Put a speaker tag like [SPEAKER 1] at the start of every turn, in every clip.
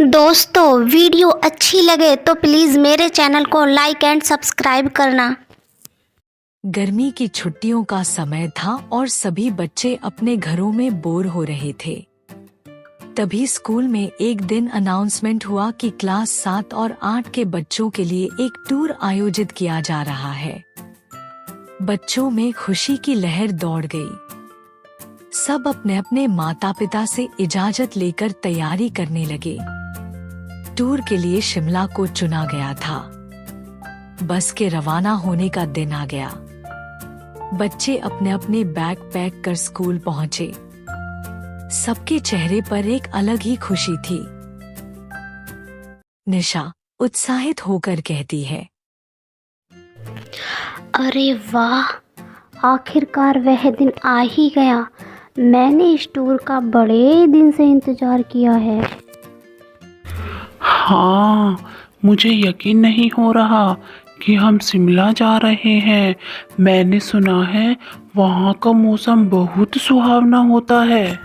[SPEAKER 1] दोस्तों वीडियो अच्छी लगे तो प्लीज़ मेरे चैनल को लाइक एंड सब्सक्राइब करना।
[SPEAKER 2] गर्मी की छुट्टियों का समय था और सभी बच्चे अपने घरों में बोर हो रहे थे। तभी स्कूल में एक दिन अनाउंसमेंट हुआ कि क्लास 7 और 8 के बच्चों के लिए एक टूर आयोजित किया जा रहा है। बच्चों में खुशी की लहर दौड़ गई। सब अपने अपने माता पिता से इजाजत लेकर तैयारी करने लगे। टूर के लिए शिमला को चुना गया था। बस के रवाना होने का दिन आ गया। बच्चे अपने अपने बैग पैक कर स्कूल पहुंचे। सबके चेहरे पर एक अलग ही खुशी थी। निशा उत्साहित होकर कहती है,
[SPEAKER 1] अरे वाह, आखिरकार वह दिन आ ही गया। मैंने इस टूर का बड़े दिन से इंतजार किया है।
[SPEAKER 3] हाँ, मुझे यकीन नहीं हो रहा कि हम शिमला जा रहे हैं। मैंने सुना है वहाँ का मौसम बहुत सुहावना होता है।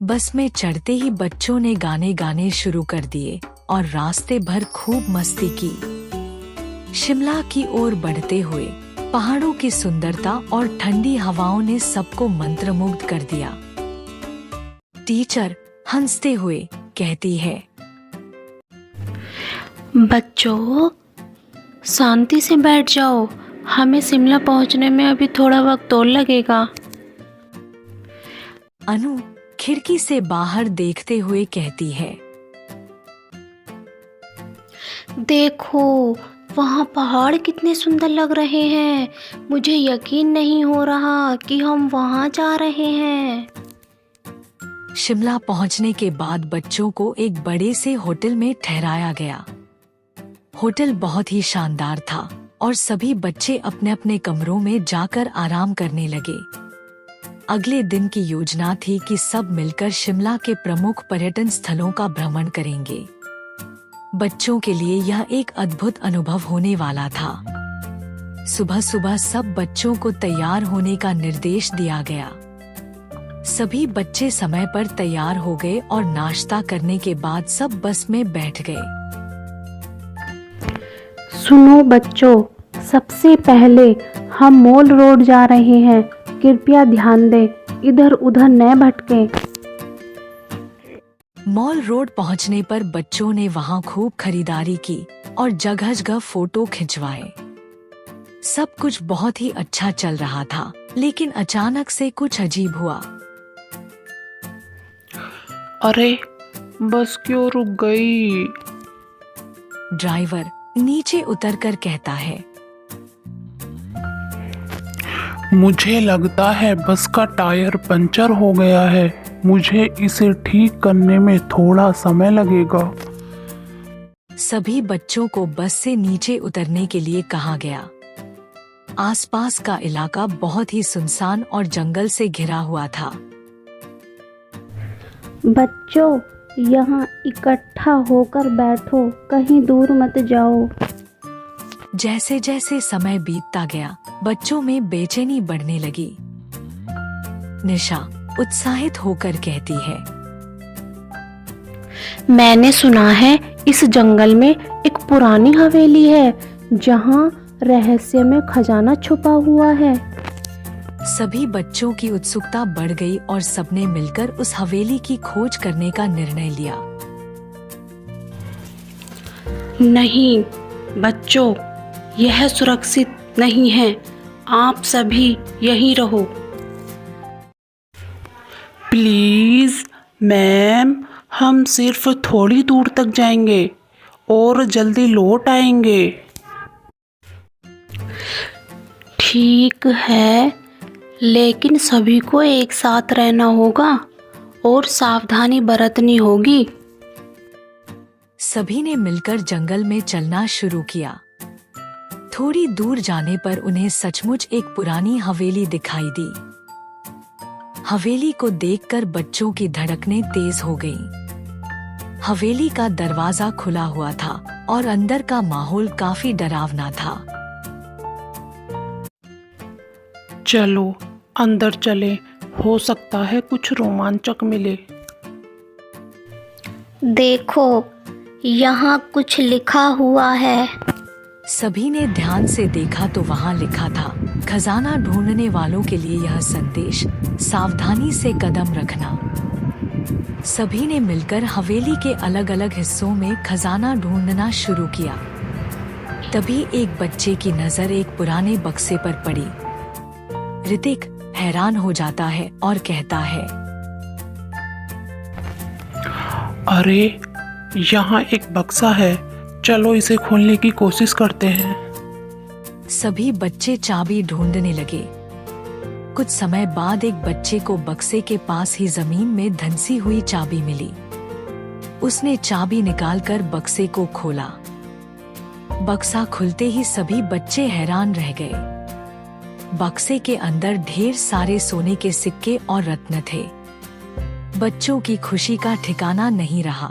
[SPEAKER 2] बस में चढ़ते ही बच्चों ने गाने गाने शुरू कर दिए और रास्ते भर खूब मस्ती की। शिमला की ओर बढ़ते हुए पहाड़ों की सुंदरता और ठंडी हवाओं ने सबको मंत्रमुग्ध कर दिया। टीचर हंसते हुए कहती है,
[SPEAKER 4] बच्चों शांति से बैठ जाओ, हमें शिमला पहुंचने में अभी थोड़ा वक्त और लगेगा।
[SPEAKER 2] अनु खिड़की से बाहर देखते हुए कहती है,
[SPEAKER 1] देखो वहाँ पहाड़ कितने सुंदर लग रहे हैं। मुझे यकीन नहीं हो रहा कि हम वहाँ जा रहे हैं।
[SPEAKER 2] शिमला पहुंचने के बाद बच्चों को एक बड़े से होटल में ठहराया गया। होटल बहुत ही शानदार था और सभी बच्चे अपने अपने कमरों में जाकर आराम करने लगे। अगले दिन की योजना थी कि सब मिलकर शिमला के प्रमुख पर्यटन स्थलों का भ्रमण करेंगे। बच्चों के लिए यह एक अद्भुत अनुभव होने वाला था। सुबह सुबह सब बच्चों को तैयार होने का निर्देश दिया गया। सभी बच्चे समय पर तैयार हो गए और नाश्ता करने के बाद सब बस में बैठ गए।
[SPEAKER 4] सुनो बच्चों, सबसे पहले हम मॉल रोड जा रहे हैं। कृपया ध्यान दें, इधर उधर न भटकें।
[SPEAKER 2] मॉल रोड पहुंचने पर बच्चों ने वहां खूब खरीदारी की और जगह जगह फोटो खिंचवाए। सब कुछ बहुत ही अच्छा चल रहा था, लेकिन अचानक से कुछ अजीब हुआ।
[SPEAKER 3] अरे, बस क्यों रुक गई?
[SPEAKER 2] ड्राइवर नीचे उतरकर कहता है,
[SPEAKER 3] मुझे लगता है बस का टायर पंचर हो गया है। मुझे इसे ठीक करने में थोड़ा समय लगेगा।
[SPEAKER 2] सभी बच्चों को बस से नीचे उतरने के लिए कहा गया। आसपास का इलाका बहुत ही सुनसान और जंगल से घिरा हुआ था।
[SPEAKER 4] बच्चों यहाँ इकट्ठा होकर बैठो, कहीं दूर मत जाओ।
[SPEAKER 2] जैसे जैसे समय बीतता गया, बच्चों में बेचैनी बढ़ने लगी। निशा उत्साहित होकर कहती है,
[SPEAKER 4] मैंने सुना है इस जंगल में एक पुरानी हवेली है जहाँ रहस्यमय खजाना छुपा हुआ है।
[SPEAKER 2] सभी बच्चों की उत्सुकता बढ़ गई और सबने मिलकर उस हवेली की खोज करने का निर्णय लिया।
[SPEAKER 4] नहीं बच्चों, यह सुरक्षित नहीं है। आप सभी यहीं रहो।
[SPEAKER 3] प्लीज मैम, हम सिर्फ थोड़ी दूर तक जाएंगे और जल्दी लौट आएंगे।
[SPEAKER 4] ठीक है, लेकिन सभी को एक साथ रहना होगा और सावधानी बरतनी होगी।
[SPEAKER 2] सभी ने मिलकर जंगल में चलना शुरू किया। थोड़ी दूर जाने पर उन्हें सचमुच एक पुरानी हवेली दिखाई दी। हवेली को देखकर बच्चों की धड़कनें तेज हो गईं। हवेली का दरवाजा खुला हुआ था और अंदर का माहौल काफी डरावना था।
[SPEAKER 3] चलो अंदर चले, हो सकता है कुछ रोमांचक मिले।
[SPEAKER 1] देखो, यहाँ कुछ लिखा हुआ है।
[SPEAKER 2] सभी ने ध्यान से देखा तो वहाँ लिखा था, खजाना ढूंढने वालों के लिए यह संदेश, सावधानी से कदम रखना। सभी ने मिलकर हवेली के अलग अलग हिस्सों में खजाना ढूंढना शुरू किया। तभी एक बच्चे की नजर एक पुराने बक्से पर पड़ी। ऋतिक हैरान हो जाता है और कहता है,
[SPEAKER 3] अरे, यहाँ एक बक्सा है, चलो इसे खोलने की कोशिश करते हैं।
[SPEAKER 2] सभी बच्चे चाबी ढूंढने लगे। कुछ समय बाद एक बच्चे को बक्से के पास ही जमीन में धंसी हुई चाबी मिली। उसने चाबी निकालकर बक्से को खोला। बक्सा खुलते ही सभी बच्चे हैरान रह गए। बक्से के अंदर ढेर सारे सोने के सिक्के और रत्न थे। बच्चों की खुशी का ठिकाना नहीं रहा।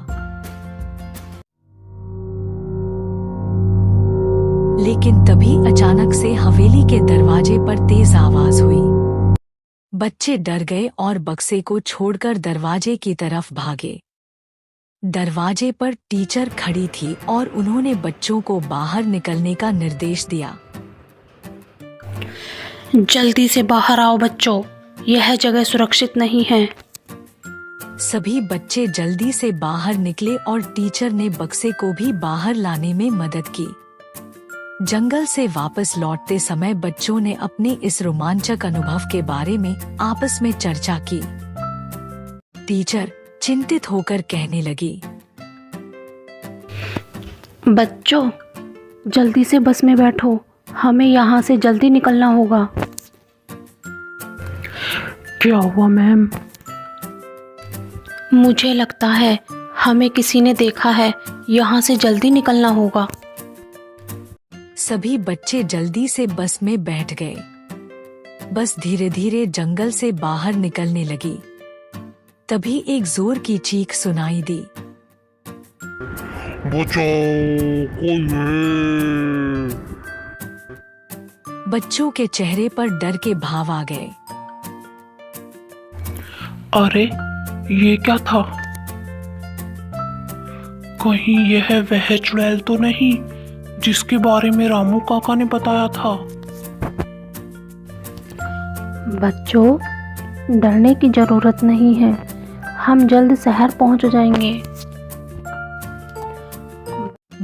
[SPEAKER 2] लेकिन तभी अचानक से हवेली के दरवाजे पर तेज आवाज हुई। बच्चे डर गए और बक्से को छोड़कर दरवाजे की तरफ भागे। दरवाजे पर टीचर खड़ी थी और उन्होंने बच्चों को बाहर निकलने का निर्देश दिया।
[SPEAKER 4] जल्दी से बाहर आओ बच्चों, यह जगह सुरक्षित नहीं है।
[SPEAKER 2] सभी बच्चे जल्दी से बाहर निकले और टीचर ने बक्से को भी बाहर लाने में मदद की। जंगल से वापस लौटते समय बच्चों ने अपने इस रोमांचक अनुभव के बारे में आपस में चर्चा की। टीचर चिंतित होकर कहने लगी,
[SPEAKER 4] बच्चों, जल्दी से बस में बैठो, हमें यहाँ से जल्दी निकलना होगा।
[SPEAKER 3] क्या हुआ मैम?
[SPEAKER 4] मुझे लगता है हमें किसी ने देखा है, यहाँ से जल्दी निकलना होगा।
[SPEAKER 2] सभी बच्चे जल्दी से बस में बैठ गए। बस धीरे धीरे जंगल से बाहर निकलने लगी। तभी एक जोर की चीख सुनाई दी।
[SPEAKER 5] बचाओ, कोई है।
[SPEAKER 2] बच्चों के चेहरे पर डर के भाव आ गए।
[SPEAKER 3] अरे, ये क्या था? कहीं यह वह चुड़ैल तो नहीं जिसके बारे में रामू काका ने बताया था?
[SPEAKER 4] बच्चों, डरने की जरूरत नहीं है, हम जल्द शहर पहुंच जाएंगे।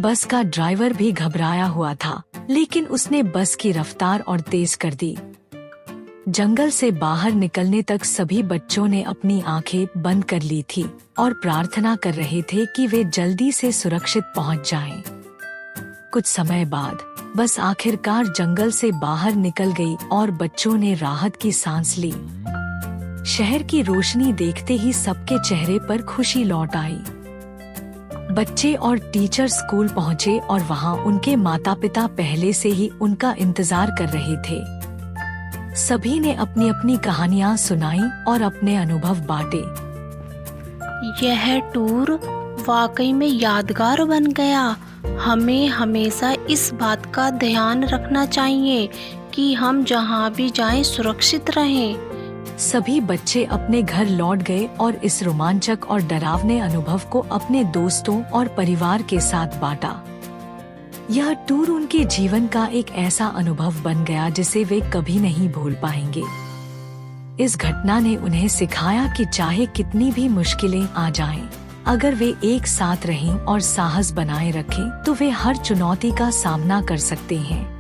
[SPEAKER 2] बस का ड्राइवर भी घबराया हुआ था, लेकिन उसने बस की रफ्तार और तेज कर दी। जंगल से बाहर निकलने तक सभी बच्चों ने अपनी आंखें बंद कर ली थी और प्रार्थना कर रहे थे कि वे जल्दी से सुरक्षित पहुंच जाएं। कुछ समय बाद बस आखिरकार जंगल से बाहर निकल गई और बच्चों ने राहत की सांस ली। शहर की रोशनी देखते ही सबके चेहरे पर खुशी लौट आई। बच्चे और टीचर स्कूल पहुंचे और वहां उनके माता पिता पहले से ही उनका इंतजार कर रहे थे। सभी ने अपनी अपनी कहानियां सुनाई और अपने अनुभव बांटे।
[SPEAKER 4] यह टूर वाकई में यादगार बन गया। हमें हमेशा इस बात का ध्यान रखना चाहिए कि हम जहाँ भी जाएं सुरक्षित रहें।
[SPEAKER 2] सभी बच्चे अपने घर लौट गए और इस रोमांचक और डरावने अनुभव को अपने दोस्तों और परिवार के साथ बांटा। यह टूर उनके जीवन का एक ऐसा अनुभव बन गया जिसे वे कभी नहीं भूल पाएंगे। इस घटना ने उन्हें सिखाया कि चाहे कितनी भी मुश्किलें आ जाएं, अगर वे एक साथ रहें और साहस बनाए रखें तो वे हर चुनौती का सामना कर सकते हैं।